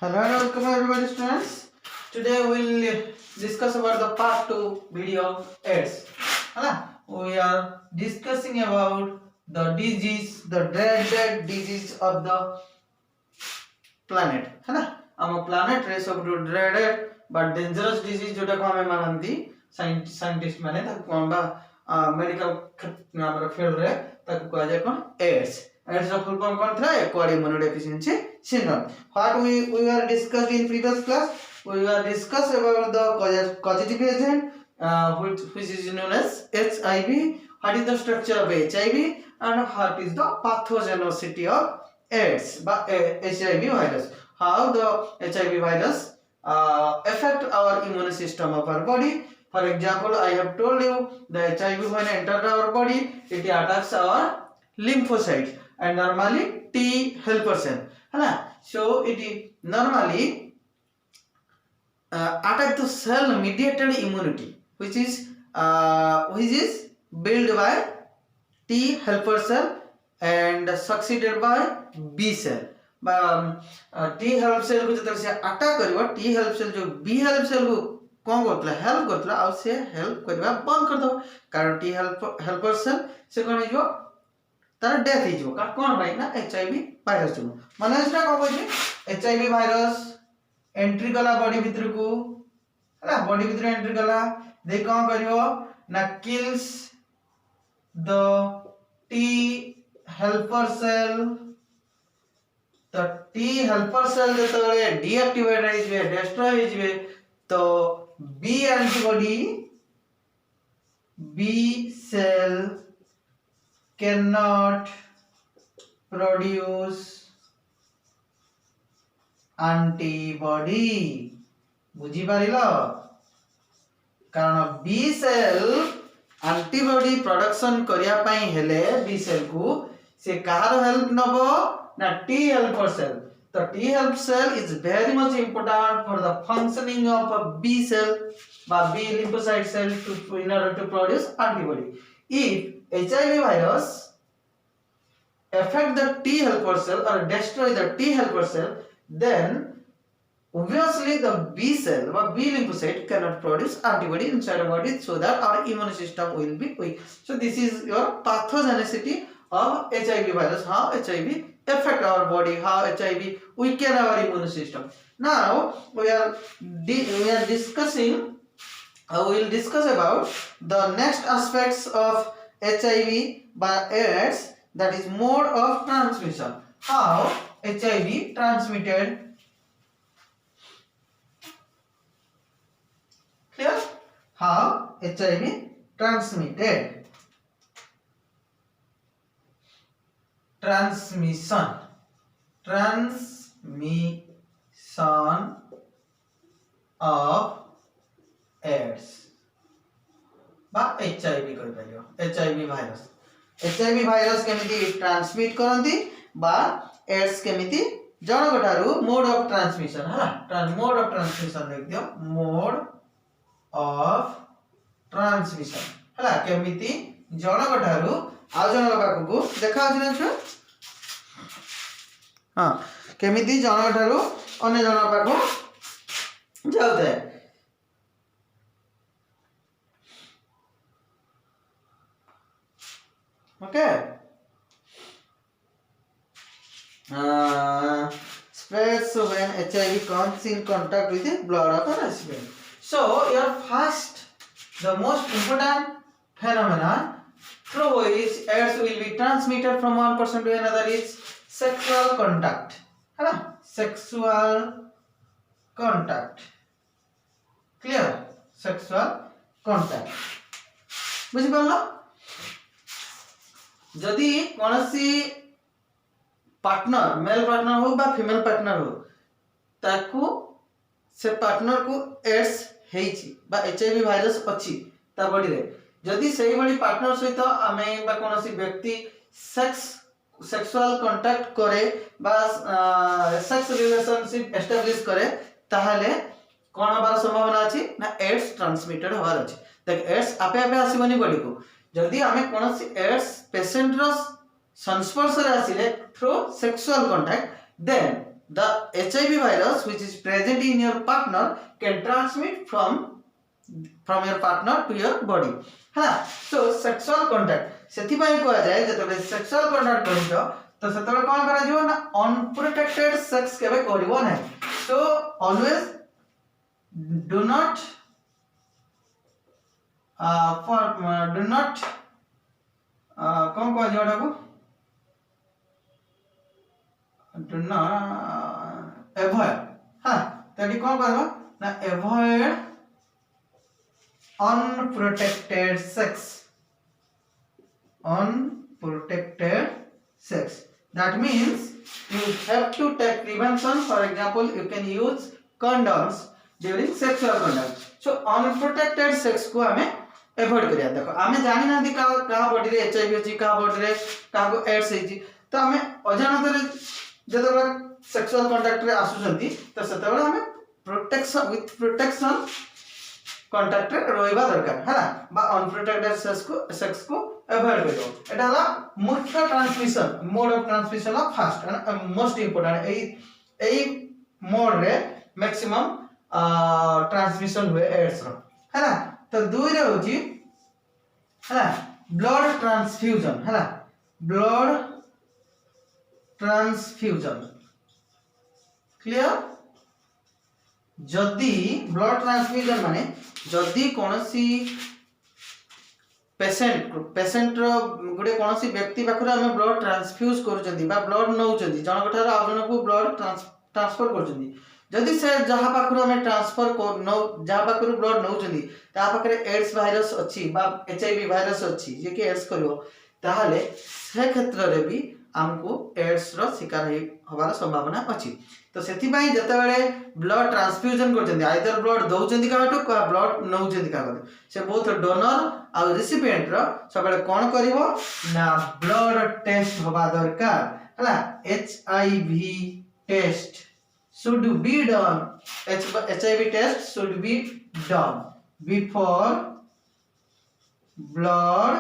Hello and welcome everybody students. Today we will discuss about the part 2 video of AIDS. We are discussing about the disease, the dreaded disease of the planet. Our planet रे सब dreaded but dangerous disease जोटा को हमें मानती scientist माने ताको कौन बा मेडिकल हमारा फील्ड रे ताको कहा जाए कौन एड्स. एड्स का फुल फॉर्म कौन था? Acquired immunodeficiency syndrome. What we were discussed in previous class, we were discussed about the causative agent which is known as HIV. What is the structure of HIV and what is the pathogenicity of AIDS by HIV virus? How the HIV virus affect our immune system of our body. For example, I have told you the HIV when entered our body, it attacks our lymphocytes and normally T helper cell. So it normally attack the cell mediated immunity which is built by T helper cell and succeeded by B cell. T helper cell को जब से attack करिवो T helper cell जो B helper cell को कौन Kartala help Kartala आ से help करबा बंद कर दो कारण T helper cell से कोन जो तार डेथ ही जो कौन भाई ना एचआईवी वायरस जो माने इसटा को कहबे एचआईवी वायरस एंट्री गला बॉडी भीतर को हला बॉडी भीतर एंट्री गला दे कोन करियो ना kills the T helper cell the T helper cell जेतबे डीएक्टिवेट रही जे डिस्ट्रॉय हो जे तो B antibody B cell cannot produce antibody. बुझी पारिलो कारण बी सेल एंटीबॉडी प्रोडक्शन करिया पई हेले बी सेल को से कहार हेल्प नबो ना टी हेल्पर सेल. तो T helper cell is very much important for the functioning of a B cell by B lymphocyte cell to in order to produce antibody. If HIV virus affect the T helper cell or destroy the T helper cell, then obviously the B cell or B lymphocyte cannot produce antibody inside the body, so that our immune system will be weak. So this is your pathogenicity of HIV virus, how HIV affect our body, how HIV weaken our immune system. Now we are discussing we will discuss about the next aspects of HIV by AIDS, that is mode of transmission. How HIV transmitted? Clear? How HIV transmitted? Transmission of AIDS बा HIV कर परियो HIV virus. HIV virus केमिति transmit करंती बा ads केमिति जण गठारु mode of transmission हला mode of transmission लिख दियो मोड ऑफ ट्रांसमिशन हला केमिति जण गठारु आ जण पाखकु देखा अछि ना हां केमिति जण गठारु अन्य जण पाखकु जाउते. Okay. Spreads when HIV comes in contact with the blood of a recipient. So your first, the most important phenomenon through which AIDS will be transmitted from one person to another is sexual contact. Sexual contact. Clear? Sexual contact. बुझी पालो? जदि कोनसी partner male partner हो बा female partner हो ताकू से partner को एड्स हेची बा एचआईवी वायरस अछि ता बॉडी रे जदि सेही बडी पार्टनर सहित आमे बा कोनसी व्यक्ति सेक्सुअल कांटेक्ट करे बा सेक्स रिलेशनशिप एस्टैब्लिश करे ताहाले कोन हबार संभावना अछि ना एड्स ट्रांसमिटेड हबार अछि. देख एड्स आपे आपे आसीबनी बॉडी को जदि आमे कोनसी एड्स पेशेंट रो संस्पर्श रे आसीले through sexual contact then the HIV virus which is present in your partner can transmit from your partner to your body है so sexual contact सेति पय को जाय जतबे sexual contact करियो तो सेतबे कोन करा जिवो ना unprotected sex केबे करिवो नै so always do not do not कौन को जोड़ा को do not avoid हाँ तड़ी कौन करबो ना avoid unprotected sex that means you have to take prevention for example you can use condoms during sexual contact so unprotected sex को हमें एवॉइड करिया देखो आमे जानि ना का बॉडी रे एचआईवी अछि का बॉडी रे का को एड्स अछि तो हमें अजानत रे जदर सेक्सुअल कांटेक्ट रे आसुचंती तो सेतबेला हमें प्रोटेक्शन विथ प्रोटेक्शन कांटेक्ट रे रहइबा दरकार है ना बा अनप्रोटेक्टेड सेक्स को एवॉइड करियो एटा ला मुख्य transmission mode of transmission of fast and most important AE mode रे मैक्सिमम ट्रांसमिशन हुए एड्स रो है ना तो दुई रे होची है ब्लड ट्रांसफ्यूजन है ब्लड ट्रांसफ्यूजन क्लियर जदी ब्लड ट्रांसफ्यूजन माने जदी कोनसी पेशेंट रो गुडे कोनसी व्यक्ति पाखरे हम ब्लड ट्रांसफ्यूज करूचंदी बा ब्लड नउचंदी जन कठार आ जन को ब्लड ट्रांसफर करूचंदी जदि से जहा पाखरु हमें ट्रांसफर को नो जहा पाखरु ब्लड नउचंदी ता पाखरे एड्स वायरस अछि बा एचआईवी वायरस अछि जे कि एड्स करियो ताहाले से क्षेत्र रे भी हमको एड्स रो शिकार होबार संभावना अछि तो सेति पई जते बेले ब्लड ट्रांसफ्यूजन करचंदी आइदर ब्लड दउचंदी काटो का ब्लड नउचंदी का से बोथ डोनर आ रिसिपिएंट रो सबले कोन करिवो ना ब्लड टेस्ट होबा दरकार हला HIV test should be done HIV test should be done before blood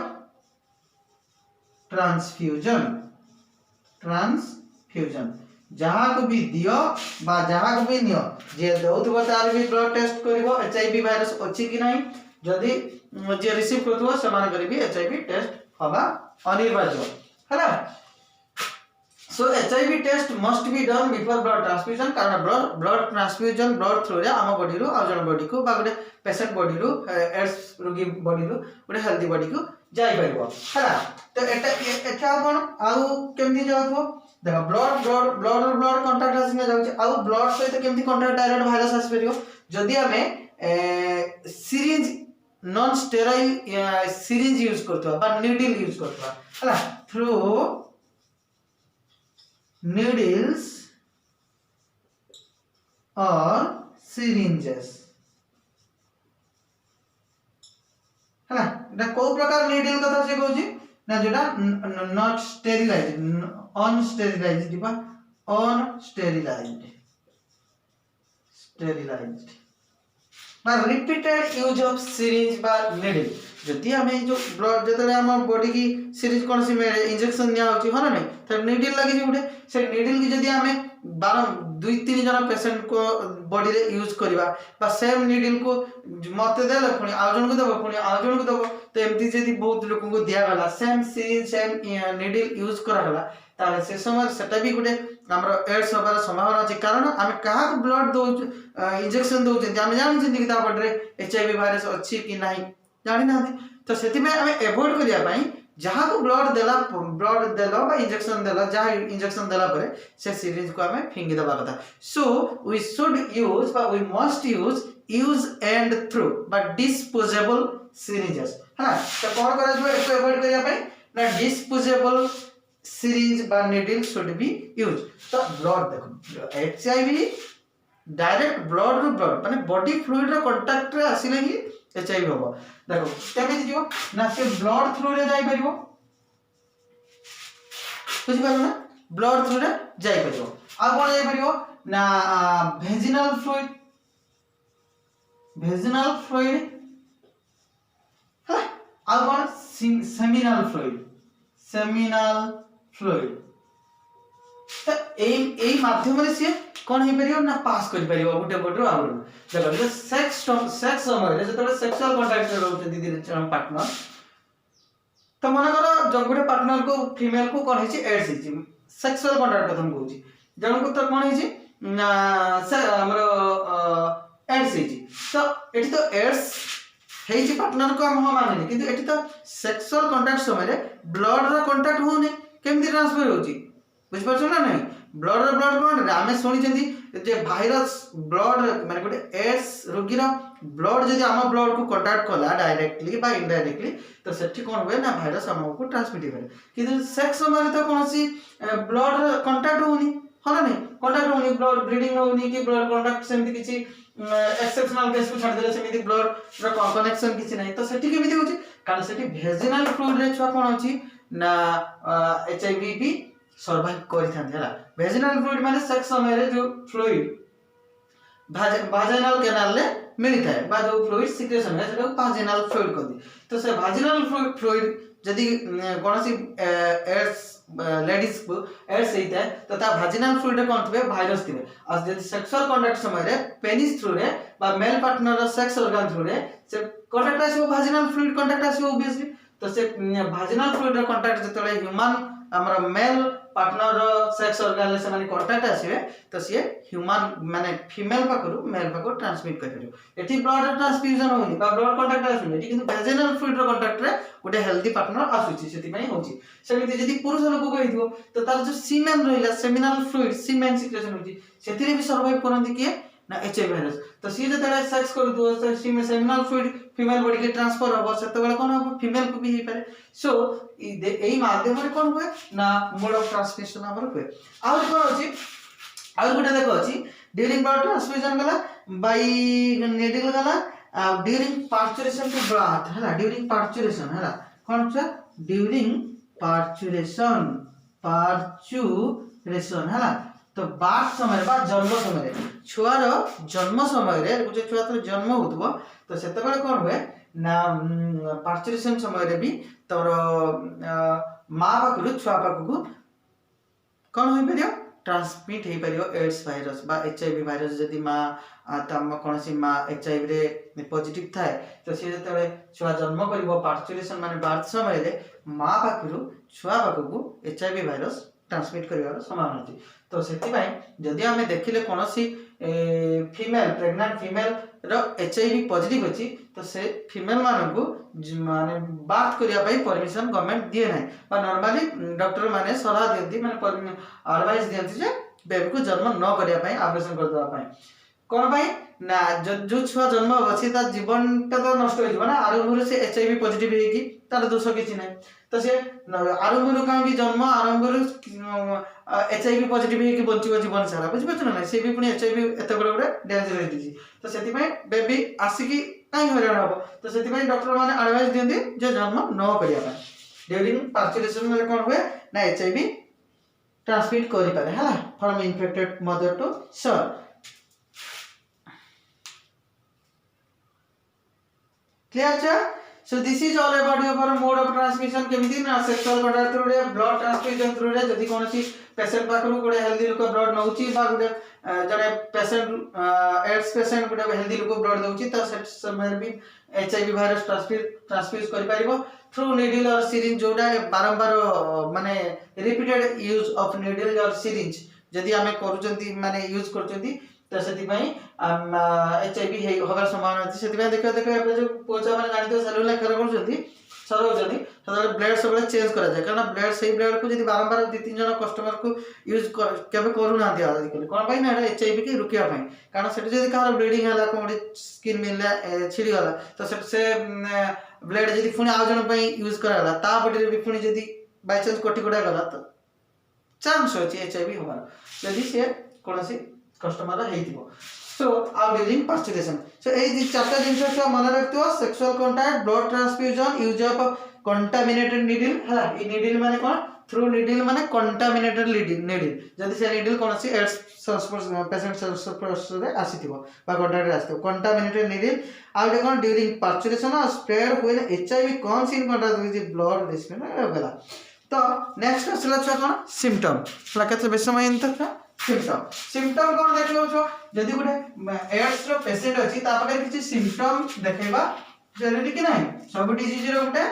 transfusion जहाँ को भी दियो बा जहाँ को भी नियो जे दउतबो तार भी ब्लड टेस्ट करिवो HIV वायरस अछि कि नहीं जदी जे रिसीव करथो समान करी भी HIV टेस्ट होबा अनिवार्य हैला So HIV test must be done before blood transfusion कारण blood transfusion blood through रे आम बॉडी रो आ जन बॉडी को बा गटे पेशेंट बॉडी रो एड्स रोगी बॉडी रो गटे हेल्दी बॉडी को जाई परबो हैला तो एटा कोन आउ केमदी जाउथो देखो ब्लड कांटेक्ट आसिने जाउछ आउ ब्लड सहित केमदी कांटेक्ट डायरेक्ट वायरस आस परियो जदी हमें syringe non sterile syringe use करथवा बा नीडल यूज करथवा हैला थ्रू needles or syringes है ना এটা কোন প্রকার নিডল কথা সে কইছি না যেটা নট স্টেরিলাইজড অনস্টেরিলাইজড বা স্টেরিলাইজড বা रिपीटेड यूज ऑफ सिरिंज बा नीडल जति हमें जो ब्लड जतले हम बॉडी की सिरिंज कोन सी में इंजेक्शन दिया होची हो ना नहीं त नीडल लागि उठे से नीडल की जदी हमें 2-3 जन पेशेंट को बॉडी रे यूज करबा बा सेम नीडल को मते देले पुनी आजन को दबो पुनी आजन को दबो तो एमती जदी बहुत लोक को दिया गला same syringe same needle use करा गला ताले से समय सेटा भी गुटे हमरो एड्स होबार संभावना अछि कारण हम कहा को ब्लड दो इंजेक्शन दो जे हम जानि जे कि ता बॉडी रे एचआईवी वायरस अछि कि नाही जानि ना तो सेति में हम अवॉइड करिया पई जहाँ को ब्लड देला बा इंजेक्शन देला जहाँ इंजेक्शन देला परे से सिरिंज को हमें फिंगी दबा कथा सो वी शुड यूज बा we must use and through बा डिस्पोजेबल सिरिंजेस हां तो कोन करा जो इसको अवॉइड करिया पई ना डिस्पोजेबल सिरिंज बा नीडल शुड बी यूज तो ब्लड देखो एचआईवी डायरेक्ट ब्लड रो ब्लड माने बॉडी फ्लूइड रो कांटेक्ट रे आसीले ही एचआईवी होबो देखो केमे दियो ना से ब्लड थ्रू रे जाई परिबो बुझि पारो ना ब्लड थ्रू रे जाई परिबो आ कोन जाई परिबो ना वेजिनल फ्लूइड हा आ कोन सेमिनल फ्लूइड तो एई माध्यम रे से कोन हे परियो ना पास कर परियो गुटे बडरो आउर देखो सेक्स समय रे जतबे सेक्सुअल कांटेक्ट रे रहउते दीदी जन पार्टनर तो मन कर जो गुटे पार्टनर को फीमेल को कोन हेची एड्स हेची सेक्सुअल कांटेक्ट कथम कहूची जन को तो कोन हेची ना से हमरो एड्स हेची तो एठी तो एड्स हेची पार्टनर को हम माने किंतु एठी तो सेक्सुअल कांटेक्ट समय रे ब्लड रो कांटेक्ट होने केमती ट्रांसफर होची बुझ पाछो ना नहीं ब्लड रो ब्लड कोन आमे सुनि जंदी जे भाइरस ब्लड माने गोटे एड्स रोगी रो ब्लड जदि हम ब्लड को कांटेक्ट कला डायरेक्टली बा इनडायरेक्टली तो सेठी कोन होय ना भाइरस हमको ट्रांसमिट करे किंतु सेक्स समय तो कोनसी ब्लड कांटेक्ट होनी होला नहीं कांटेक्ट होनी ब्लड ब्लीडिंग होनी कि ब्लड कांटेक्ट सेमती किछि एक्सेप्शनल केस को छाड़ देले सेमती ब्लड रो कनेक्शन किछि नहीं तो सेठी केमिति होछि कारण सेठी वेजिनल फ्लूइड रे छुआ कोन अछि ना एचआईवी भी सर्वाइव करि थांते हला वेजिनल फ्लूइड माने सेक्स समय रे जो फ्लूइड वाजाइनल कैनाल ले मिलता है बा जो फ्लूइड सिक्रेशन है सेटा वाजाइनल फ्लूइड कहती तो से वाजाइनल फ्लूइड यदि कोनसी एड्स लेडीज को एड्स हेता है तो ता वाजाइनल फ्लूइड कोन थबे वायरस थिबे आज यदि सेक्सुअल कांटेक्ट समय रे पेनिस थ्रू रे बा मेल पार्टनर रो सेक्स ऑर्गन थ्रू रे से कांटेक्ट आसीबो वाजाइनल फ्लूइड कांटेक्ट आसीबो ऑब्वियसली तो से वाजाइनल फ्लूइड रो कांटेक्ट जतले ह्यूमन हमर मेल पार्टनर रो सेक्स ऑर्गन से माने कांटेक्ट आसीबे तो से ह्यूमन माने फीमेल पाखरु मेल पाखरु ट्रांसमिट करियो एठी ब्लड ट्रांसफ्यूजन होनी बा ब्लड कांटेक्ट आसुनी एठी किंतु वेजिनल फ्लूइड रो कांटेक्ट रे गोटे हेल्दी पार्टनर आसुची सेति पई होची सेमिति जदी पुरुष लोक को हिथिबो तो तार जो सीमेन रहिला सेमिनल फ्लूइड सीमेन सिक्रेशन होची सेति रे भी सर्वाइव करंती के ना एचआईवी वायरस तो सी जतले सेक्स कर दो तो सेमिनल फ्लूइड फीमेल बॉडी के ट्रांसफर हो सेते बेला कोन हो फीमेल को भी हे पारे सो एई माध्यम रे कोन होय ना मोड ऑफ ट्रांसमिशन हमर होय और कोन अछि और गुटे देखो अछि ड्यूरिंग ब्लड ट्रांसफ्यूजन गला बाय नीडल गला ड्यूरिंग पार्चुरेशन टू ब्लड हला ड्यूरिंग पार्चुरेशन हला कोन छ ड्यूरिंग पार्चुरेशन हला तो बात समय बा जन्म समय छुआर जन्म समय रे गुटे छुआ तो जन्म होतबो तो सेते बेले कोन होय ना पार्चुरेशन समय रे भी तोर मां पाखरु छुआ पाखु कोन होई परियो ट्रांसमिट हे परियो एड्स वायरस बा एचआईवी वायरस जदी मां तम कोनसी मां एचआईवी रे पॉजिटिव थाए तो से जतले छुआ जन्म करिवो पार्चुरेशन माने बर्थ समय रे मां पाखरु छुआ पाखु एचआईवी वायरस ट्रांसमिट करिवार संभावना अछि तो सेति भाई जदी हमें देखिले कोनसी फीमेल प्रेग्नेंट फीमेल रो एचआईवी पॉजिटिव अछि तो से फीमेल मानन को माने बात करिया पई परमिशन गवर्नमेंट दिए नै बा नॉर्मली डॉक्टर माने सलाह देंती माने एडवाइस देंती जे बेबी को जन्म न करिया पई ऑपरेशन कर दवा पई कोन भाई ना जो छुआ जन्म अछि ता जीवन ता तो नष्ट हो जिवना आरंभ से एचआईवी पॉजिटिव हे कि तार दोष किछि नै तो से आरंभ रो काहे कि जन्म आरंभ रो एचआईवी पॉजिटिव हे कि बंचिबो जीवन सारा बुझि पछन नै से भी पुनी एचआईवी एते बड़ बड़ डेंजर हे दिछि तो सेति पई बेबी आसी कि काहे हैरान हबो तो सेति पई डॉक्टर माने एडवाइस देंती जे जन्म न करिया पई ड्यूरिंग पार्चुरेशन में कोन होय ना एचआईवी ट्रांसमिट करि पारे हला from infected mother to son clear cha so this is all about your mode of transmission केमिति ना सेक्सुअल कांटेक्ट थ्रू रे ब्लड ट्रांसफ्यूजन थ्रू रे जदी कोनसी पेशेंट पाखरु कोडे हेल्दी लोक ब्लड नउची बा कोडे जने पेशेंट एड्स पेशेंट कोडे हेल्दी लोक ब्लड दउची त सेट समय भी एचआईवी वायरस ट्रांसफ्यूज करि पारिबो थ्रू नीडल और सिरिंज जोडा बारंबार माने रिपीटेड यूज ऑफ नीडल और सिरिंज जदी हमें करूचंती माने यूज करचंती तो सेति पई एचआईवी हे होबार संभावना अछि सेति पई देखो एबे जो पोचा माने जानि तो सेलुलर कर करचंती सरो जदी सदा ब्लड सब चेंज करा जाय कारण ब्लड सही ब्लड को जदी बारंबार 2-3 जन कस्टमर को यूज केबे करू ना दिया आजकल कोन पई ना एचआईवी के रुकिया पई कारण सेति जदी कार ब्लीडिंग हला कोडी स्किन मिलला छिड़ी गला तो से ब्लड जदी फुनी आ जन पई यूज कराला ता बडी रे भी फुनी जदी बाय चांस कोटी कोडा गला तो चांस होची एचआईवी होबार जदी से कोनसी कस्टमर हेइतिबो सो आउ ड्यूरिंग पार्चुरेशन सो ए चारटा जिंस छ मन रखतो sexual contact blood transfusion use of contaminated needle हला ई नीडल माने कोन थ्रू नीडल माने कंटामिनेटेड नीडल जदी से नीडल कोनसी एड्स संस्पर्श पेशेंट संस्पर्श रे आसीतिबो बा कांटेक्ट रे आसीतिबो कंटामिनेटेड नीडल आउ दे कोन ड्यूरिंग पार्चुरेशन और spread when HIV comes in contact with blood recipient गला तो नेक्स्ट आसला छुआ कौन सिम्पटम केते बेस समय था सिम्पटम सिम्पटम कौन देखो छो जदि गोटे एड्स रो पेशेंट अछि ता पाखे किछि सिम्पटम देखेबा जरूरी कि नहीं सब डिजीज रो गोटे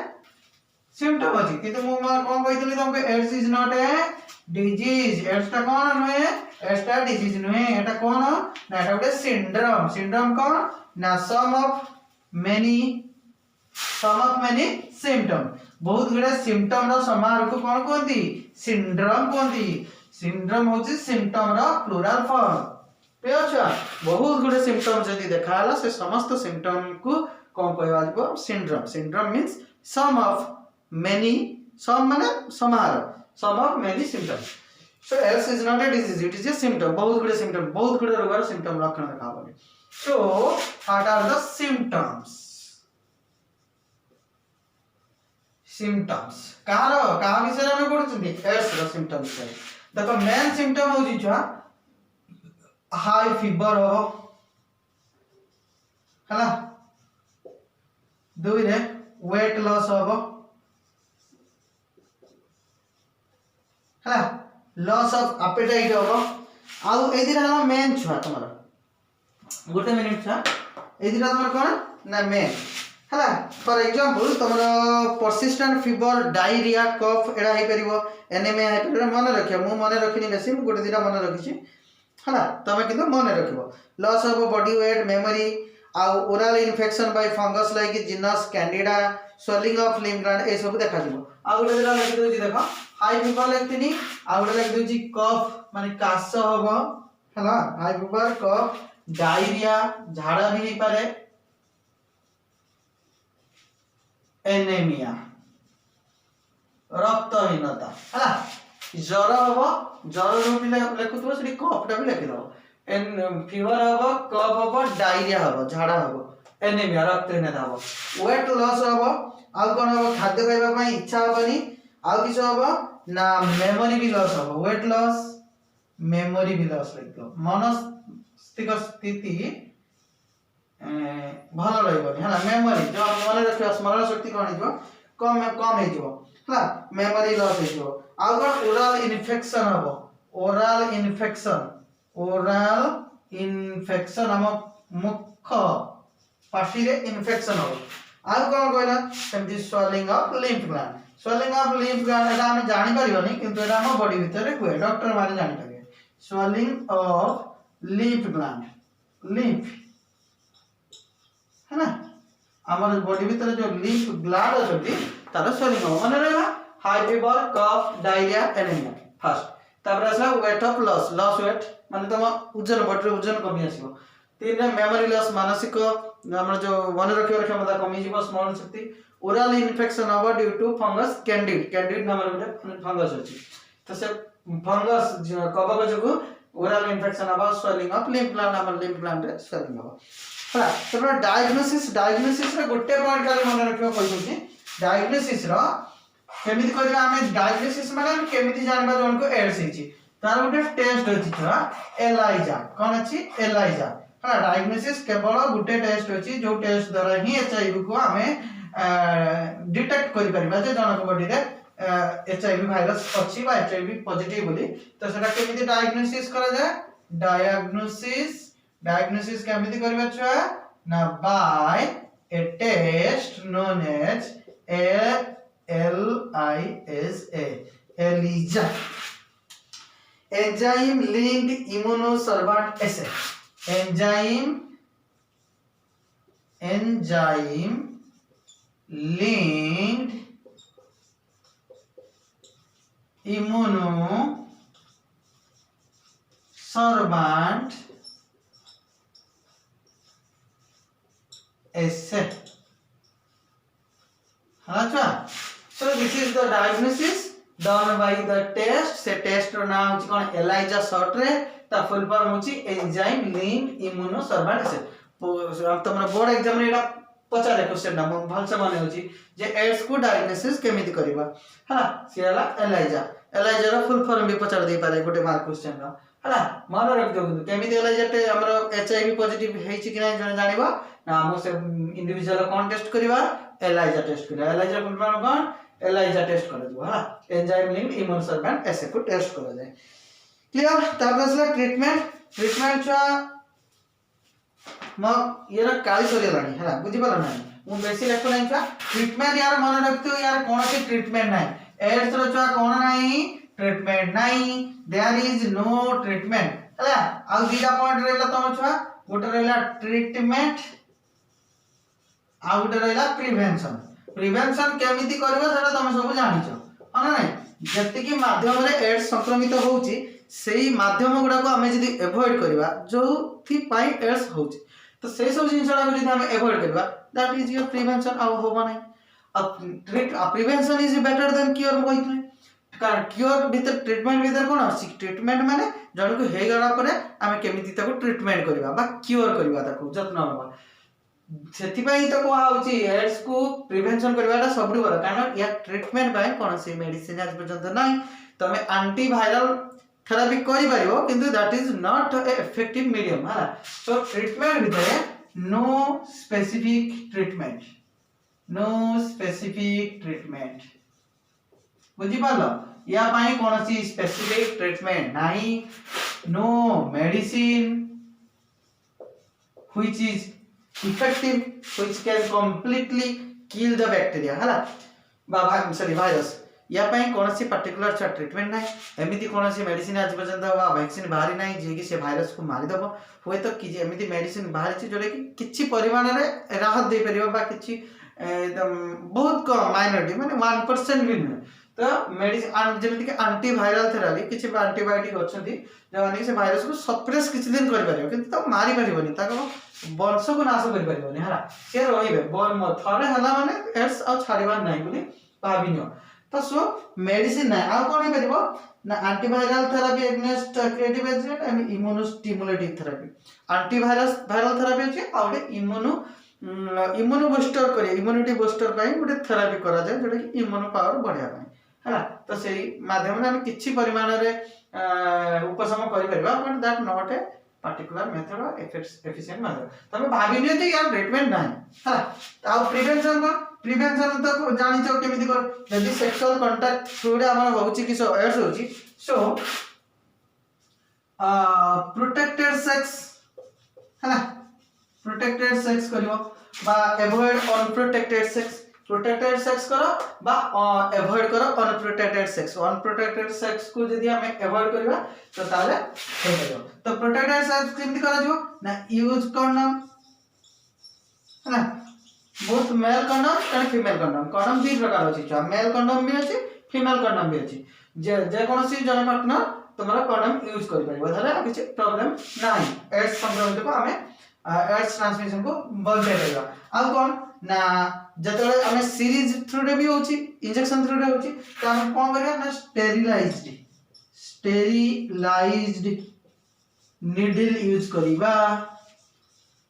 सिम्पटम अछि किंतु मु कोन कहितली तुमको AIDS is not a disease AIDS ता कोन नहे एड्स ता डिजीज नहे एटा कोन ना एटा गोटे सिंड्रोम सिंड्रोम कोन ना सम ऑफ मेनी सिम्पटम बहुत गुडा सिम्पटम रो समारोह को कोन कहंती सिंड्रोम कहंती सिंड्रोम होची सिम्पटम रो प्लुरल फॉर्म पे अच्छा बहुत गुडे सिम्पटम जदी देखाला से समस्त सिम्पटम को कोन कहबा जबो syndrome syndrome means sum of many sum माने sum of many symptom so AIDS is not a disease it is a symptom बहुत गुडे सिम्पटम बहुत गुडे रोगर सिम्पटम लक्षण देखाबो so what are the symptoms symptoms कहा विषय में पढ़ुछंती एड्स रो सिम्पटम्स देखो मेन सिम्पटम होजी छुआ हाई फीवर हो हला दुई रे वेट लॉस हो हला लॉस ऑफ एपेटाइट हो आउ एदिरा हला मेन छुआ तमरा गोटे मिनिट छुआ एदिरा तमरा कोन ना मेन हला फॉर एग्जांपल तमरा परसिस्टेंट फीवर डायरिया कफ एडा हे परिबो एनीमिया हे परिबो मन रखियो मु मन रखिनी बेसी मु गोटे दिरा मन रखिछि हला तमे किंतु मन रखिबो loss of body weight memory आ oral infection by fungus like genus Candida swelling of lymph gland ए सब देखा जिवो आ गोटे दिरा लिखि दोछि देखो हाई फीवर लिखतिनी आ गोटे लिखि दोछि कफ माने काश होबो हला हाई फीवर कफ डायरिया झाड़ा भी हे पारे एनीमिया रक्तहीनता हला ज्वर हबो ज्वर रो भी लेखुतो सेठी कफटा भी लिखि दो एन फीवर हबो कफ हबो डायरिया हबो झाड़ा हबो एनीमिया रक्तहीनता हबो वेट लॉस हबो आ कोन हबो खाद्य खाइबा पई इच्छा हबनी आ किछ हबो ना मेमोरी भी लॉस हबो वेट लॉस मेमोरी भी लॉस लिख दो मानसिक स्थिति भल रहबनी हला मेमोरी जो मन रखियो स्मरण शक्ति कोन हिजो कम हिजो हला मेमोरी लॉस हिजो आ कोन ओरल इन्फेक्शन हम मुख पाशी रे इन्फेक्शन हो आ कोन कहला सेमति स्वेलिंग ऑफ लिम्फ ग्लैंड एटा हम जानि परिबनी किंतु एटा हम बॉडी भीतर रे हुए डॉक्टर माने जानि परिबे swelling of lymph gland lymph है ना हमारे बॉडी भीतर जो लिम्फ ग्लैंड अछि तार स्वेलिंग हो माने रहला high fever cough diarrhoea anaemia first तापर असला वेट ऑफ लॉस वेट माने तम वजन बॉडी वजन कमी आसीबो तीन रे मेमोरी लॉस मानसिक हमर जो मन रखियो क्षमता कमी जीवो स्मरण शक्ति ओरल इन्फेक्शन हबो ड्यू टू फंगस कैंडिड नाम रे फंगस अछि तो से फंगस कबक जको ओरल इन्फेक्शन हबो स्वेलिंग ऑफ लिम्फ ग्लैंड हमर लिम्फ ग्लैंड रे स्वेलिंग हबो हला तोरा डायग्नोसिस रे गोटे पॉइंट खाली मन रखियो कहि डायग्नोसिस रो केमिति करबा हमें डायग्नोसिस माने केमिति जानबा जन को एड्स हिची तार गोटे टेस्ट अछि छा एलाइजा कोन अछि एलाइजा हला डायग्नोसिस केवल गोटे टेस्ट अछि जो टेस्ट द्वारा ही एचआईवी को हमें डिटेक्ट करि परिबा जे जनक बॉडी रे एचआईवी वायरस अछि बा एचआईवी पॉजिटिव बोली तो सेटा केमिति डायग्नोसिस करा जाय डायग्नोसिस केमिति करबा छा ना by a test known as ELISA ELISA enzyme linked immunosorbent assay enzyme linked immunosorbent assay अच्छा so this is the diagnosis done by the test से टेस्ट रो नाम होची कोन एलाइजा शॉर्ट रे ता फुल फॉर्म होची एंजाइम लिंक्ड इम्यूनोसोर्बेंट एसे अब तमरा board exam रे एटा पचारे question ना भल से माने होची जे एड्स को डायग्नोसिस केमिति करबा हला सेला एलाइजा रो फुल फॉर्म भी पचार दे पारे गोटे मार्क क्वेश्चन रा हला मन रख दो केमिति एलाइजा टे हमरो एचआईवी पॉजिटिव हेची कि नै जने जानिबा ना हम से इंडिविजुअल कोन टेस्ट करबा एलाइजा टेस्ट करा एलाइजा फुल फॉर्म कोन एलाइजा टेस्ट करा जो हां एंजाइम लिंक इम्यून सर्वेलेंस एसे को टेस्ट करा जाए क्लियर तारसला ट्रीटमेंट छुआ म येरा काली सरी लानी है बुझी पाला ना मु बेसी लेखो नहीं छुआ ट्रीटमेंट यार मन रखतो यार कोनोसी ट्रीटमेंट नाही एड्स रो छुआ कोन नाही ट्रीटमेंट नाही देयर इज नो ट्रीटमेंट हला आ दीटा पॉइंट रहला तम छुआ गोटे रहला ट्रीटमेंट आ गोटे रहला प्रिवेंशन केमिति करबो सेटा तमे सब जानिछो हां नै जति कि माध्यम रे एड्स संक्रमित होउची सेही माध्यम गुडा को हमें यदि अवॉइड करबा जो थी पाई एड्स होउची तो सेही सब जिनसडा को यदि हमें अवॉइड करबा दैट इज योर प्रिवेंशन आ होबा नै prevention is better than cure कहथले कारण क्योर भीतर ट्रीटमेंट भीतर कोन अछि ट्रीटमेंट माने जण को हे गला परे हमें केमिति ताको ट्रीटमेंट करबा बा क्योर करबा ताको जत्न होबा सेति पई तो को होउची एड्स को प्रिवेंशन करबाटा सबडु बड़ कारण या ट्रीटमेंट बाय कोन से मेडिसिन आज पर्यंत नाही तमे एंटीवायरल थेरेपी करि परिबो किंतु that is not a effective medium हां सो ट्रीटमेंट भीतर नो स्पेसिफिक ट्रीटमेंट बुझी पालो या पाई कोनसी स्पेसिफिक ट्रीटमेंट नाही no medicine which is effective which can completely kill the bacteria हला बा सॉरी वायरस या पई कोनसी पर्टिकुलर छ ट्रीटमेंट नाही एमिति कोनसी मेडिसिन आज पर्यंत वा वैक्सीन बाहरी नाही जे कि से वायरस को मारि दबो होय तो कि एमिति मेडिसिन बाहरी छ जोले कि किछि परिमाण रे राहत दे परिबो बा किछि एकदम बहुत कम माइनॉरिटी माने 1% भी नहीं तो मेडिसिन जेमिति कि एंटीवायरल थेरेपी किछि एंटीबायोटिक अछंती जे माने से वायरस को सप्रेस किछि दिन करि परिबो किंतु तो मारि परिबोनी ताको वंश को नाश करि परिबोनी हला से रहिबे बन म थरे हला माने एड्स आ छाड़ीबा नाही बोली भाबिनियो तो सो मेडिसिन ना आ कोन परिबो ना antiviral therapy against creative agent and immunostimulative therapy viral therapy अछि आ इम्यूनो बूस्टर करे इम्यूनिटी बूस्टर पई गोटे थेरेपी करा जाय जेटा कि इम्यूनो पावर बढ़िया पई हला तो सेही माध्यम रे हम किछि परिमाण रे उपशम करि परबा but that not a particular method और एफिशिएंट मेथड तमे भाबी नै जे यार ट्रीटमेंट नाही हला आ प्रिवेंशन तो जानि छ केमिति कर यदि सेक्सुअल कांटेक्ट थ्रू रे हमर होउची कि सो एड्स होउची सो प्रोटेक्टेड सेक्स हला प्रोटेक्टेड सेक्स करियो बा अवॉइड अनप्रोटेक्टेड सेक्स करो बा अवॉइड करो अनप्रोटेक्टेड सेक्स को यदि हम अवॉइड करबा तो ताले हे करियो तो प्रोटेक्टेड सेक्स केमति करा जो ना यूज कंडोम है ना both male condom and female condom दी प्रकार अछि छ मेल कंडोम भी अछि फीमेल कंडोम भी अछि जे कोनोसी जन पार्टनर तुम्हारा कंडोम यूज करि परिबो धरे किछ प्रॉब्लम नाही एड्स संक्रमित को हमें एड्स ट्रांसमिशन को बंद करेगा अब कौन ना जतले हमें सीरीज थ्रू रे भी होची इंजेक्शन थ्रू रे होची तो हम कोन करिया ना स्टेरिलाइज्ड नीडल यूज करिबा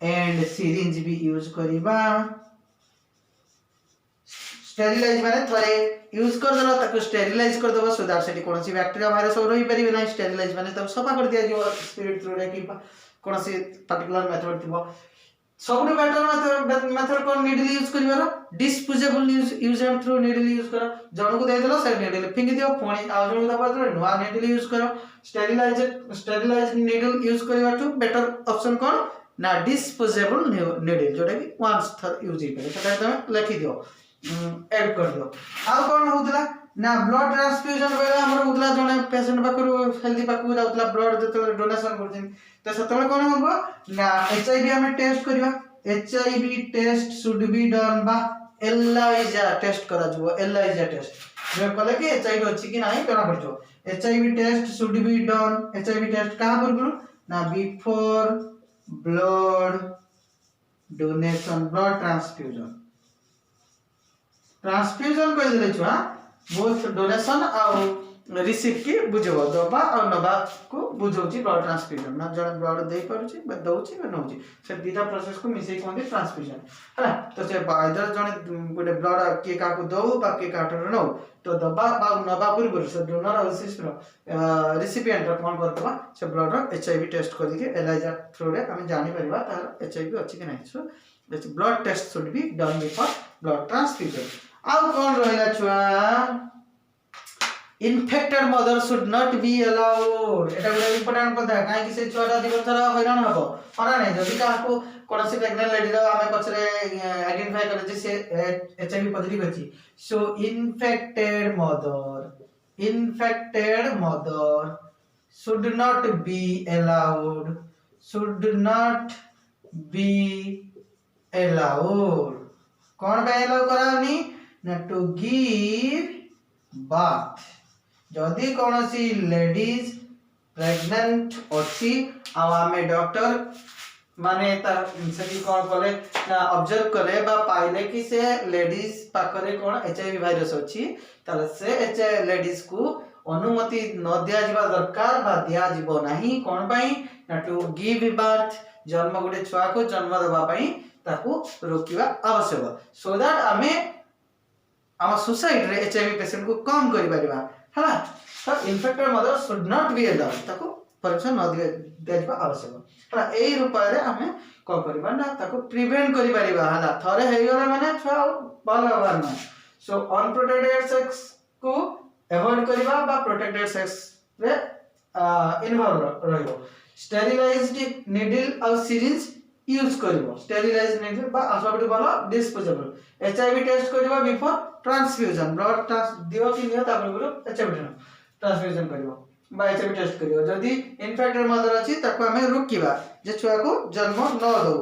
एंड सिरिंज भी यूज करिबा स्टेरिलाइज माने थरे यूज कर दलो ताको स्टेरिलाइज कर दबो सो दैट सेटी कोनसी बैक्टीरिया वायरस और रही परिबे ना स्टेरिलाइज माने तब सफा कर दिया जो स्पिरिट थ्रू रे कि कोनसी पर्टिकुलर मेथड थिबो सबटु बेटर मेथड कोन नीडल यूज करिवारो disposable use and throw needle use करो जण को दे देलो से नीडल फिंगी दियो पुणी आ जण दबा दो नुवा नीडल यूज करो स्टेरिलाइज नीडल यूज करिवाटु बेटर ऑप्शन कोन ना डिस्पोजेबल नीडल जोटा कि वंस यूज ही करे सेटा तमे लिखि दियो ऐड कर दियो आ कोन होतला ना ब्लड ट्रांसफ्यूजन बेला हमर होतला जने पेशेंट बाकरू हेल्दी बाकू जाउतला ब्लड जते डोनेशन करथिन तो सेतले कोन होबो ना एचआईवी हमें टेस्ट करिवा HIV test should be done बा एलाइजा टेस्ट करा जबो एलाइजा टेस्ट जे कहले कि एचआईवी अछि कि नाही करा परजो HIV test should be done HIV test कहां पर ना before blood donation blood transfusion कह देले छुआ बोथ डोनेशन आ रिसीव की बुझबो दबा और नबा को बुझौची ब्लड ट्रांसफ्यूजन ना जण ब्लड दे परछि बा दउछि बा नउछि से दीटा प्रोसेस को मिसई कोन ट्रांसफ्यूजन हला तो से आइदर जण गोटे ब्लड के का को दउ बा के काटर न तो दबा बा नबा पूर्व से डोनर और रिसिपिएंट कोन करतबा से ब्लड रो एचआईवी टेस्ट कर के एलाइजा थ्रू रे हम जानि परबा तार एचआईवी अछि कि नै so blood test should be done before blood transfusion आउ कौन रहिला छुआ infected mother should not be allowed एटा बड़ा इंपोर्टेंट कथा काहे कि से छुआटा जीवन सारा हैरान हबो माना नै जदि काको कोनसी प्रेग्नेंट लेडी रो हमें पछरे आइडेंटिफाई करे जे से एचआईवी पॉजिटिव अछि so infected mother should not be allowed कौन पे अलाउ करानी ना टू गिव बाथ जदि कौनसी लेडीज प्रेग्नेंट अछि आ हमें डॉक्टर माने से कौन कले ना ऑब्जर्व करे बा पाइले कि से लेडीज पाखरे कौन एचआईवी वायरस अछि ताले से एचआईवी लेडीज को अनुमति न दिया जिबा दरकार बा दिया जिवो नाही कोन पई ना टू गिव बर्थ जन्म गुडे छुआ को जन्म देबा पई ताको रोकिबा आवश्यक सो दैट हमें आम सोसाइटी रे एचआईवी पेशेंट को कम करि परिबा हला तो infected mother should not be allowed ताको परमिशन न दिया जिबा आवश्यक हला एई रूप रे हमें को परिबा ना ताको प्रिवेंट करि परिबा हला थरे हेइ गले माने छुआ बाल बाल ना सो अनप्रोटेक्टेड सेक्स को अवॉइड करिबा बा प्रोटेक्टेड सेक्स रे इन्वॉल्व रहिबो स्टेरिलाइज्ड नीडल और सिरिंज यूज करिबो स्टेरिलाइज्ड नीडल बा सबटु भलो डिस्पोजेबल एचआईवी टेस्ट करिबो बिफोर ट्रांसफ्यूजन ब्लड दियो कि नियो तापर गुरु एचआईवी ट्रांसफ्यूजन करिबो बा एचआईवी टेस्ट करिबो जदी इन्फेक्टेड मदर अछि ताको हमें रोकिबा जे छुआ को जन्म न दो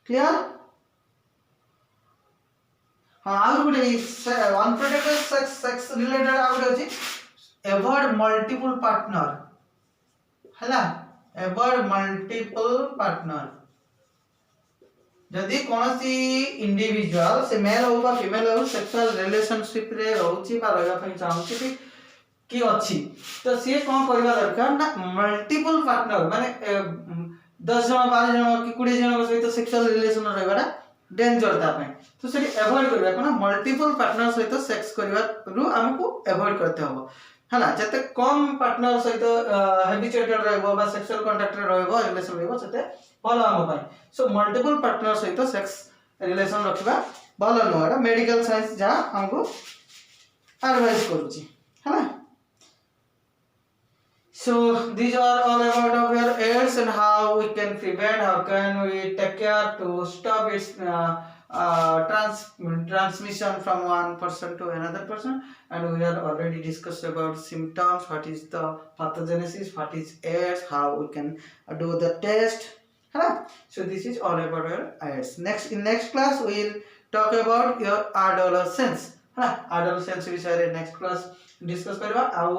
क्लियर हाँ आउ गुडे अनप्रोटेक्टेड सेक्स रिलेटेड आउ गुडे अछि अवॉइड मल्टीपल पार्टनर हला अवॉइड मल्टीपल पार्टनर जदि कोनसी इंडिविजुअल से मेल हो बा फीमेल हो सेक्सुअल रिलेशनशिप रे रहउची बा रहबा पई चाहउची कि अछि तो से कोन करबा दरकार ना मल्टीपल पार्टनर माने 10 जन 12 जन कि 20 जन सहित सेक्सुअल रिलेशन रहबाडा डेंजर ता पई तो से अवॉइड करबा कोन मल्टीपल पार्टनर सहित सेक्स करबा रु हमको अवॉइड करते हो हला जते कम पार्टनर सहित हैबिचुएटेड रहबो बा सेक्सुअल कांटेक्ट रे रहबो रिलेशन रहबो सेते भलो हम पई सो मल्टीपल पार्टनर सहित सेक्स रिलेशन रखबा भलो न एटा मेडिकल साइंस जा हमको एडवाइस करूची हला so these are all about of your AIDS and how we can prevent how can we take care to stop its transmission from one person to another person and we are already discussed about symptoms what is the pathogenesis what is AIDS how we can do the test so this is all about your AIDS in next class we will talk about your adolescence adolescence विषय रे next class discuss करबा आउ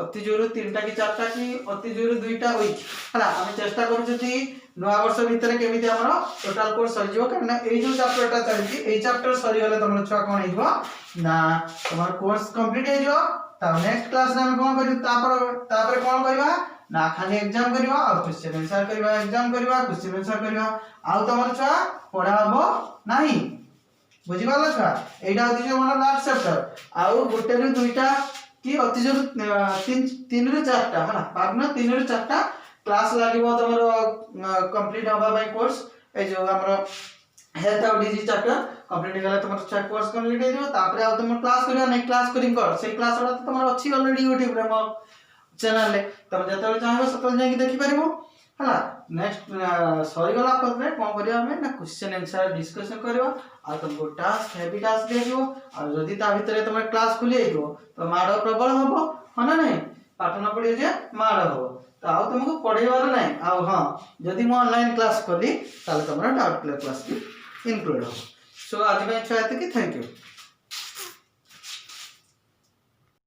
अति जोरु 3टा कि 4टा कि अति जोरु 2टा week हला हम चेष्टा करू जति नवा वर्ष भीतर केमिति हमरो टोटल कोर्स सर जिवो कारण एई जो चैप्टरटा चलछि एई चैप्टर सरी गले तमरो छुआ कोन हिजो ना तमर कोर्स कंप्लीट हे जो ता नेक्स्ट क्लास में हम कोन करी तापर कोन करबा ना खाली एग्जाम करबा और क्वेश्चन आंसर करबा एग्जाम करबा क्वेश्चन आंसर करबा आउ तमरो छुआ पढा हबो नाही बुझी पालो छुआ एटा होती जो हमर लास्ट चैप्टर आउ गोटे रु 2टा कि अति जो 3 रु 4टा हला पागना 3 रु 4टा क्लास लागिबो तमरो कंप्लीट होबा बाय कोर्स ए जो हमरो हेल्थ और डिजीज चैप्टर कंप्लीट गला तमरो छुआ कोर्स कंप्लीट हे जो तापरे आ तमरो क्लास करियो नेक्स्ट क्लास करिन कर से क्लास वाला तो तमरो अछि ऑलरेडी YouTube रे मो चैनल ले तम जतले चाहबो सकल जाई देखि परिबो हला नेक्स्ट सॉरी गला परे कोन करियो हमें ना क्वेश्चन आंसर डिस्कशन करियो आ तुमको टास्क हेवी टास्क देजो और जदी ता भीतर तुम क्लास खुली आइबो तो माडो प्रबल हबो हना नै पाठ न पडियो जे माडो हबो तो आ तुमको पढेबार नै आ हां जदी मो ऑनलाइन क्लास खोली ताले तुमरा डाउट क्लियर क्लास इंक्लूड हो सो आज में छायते कि थैंक यू।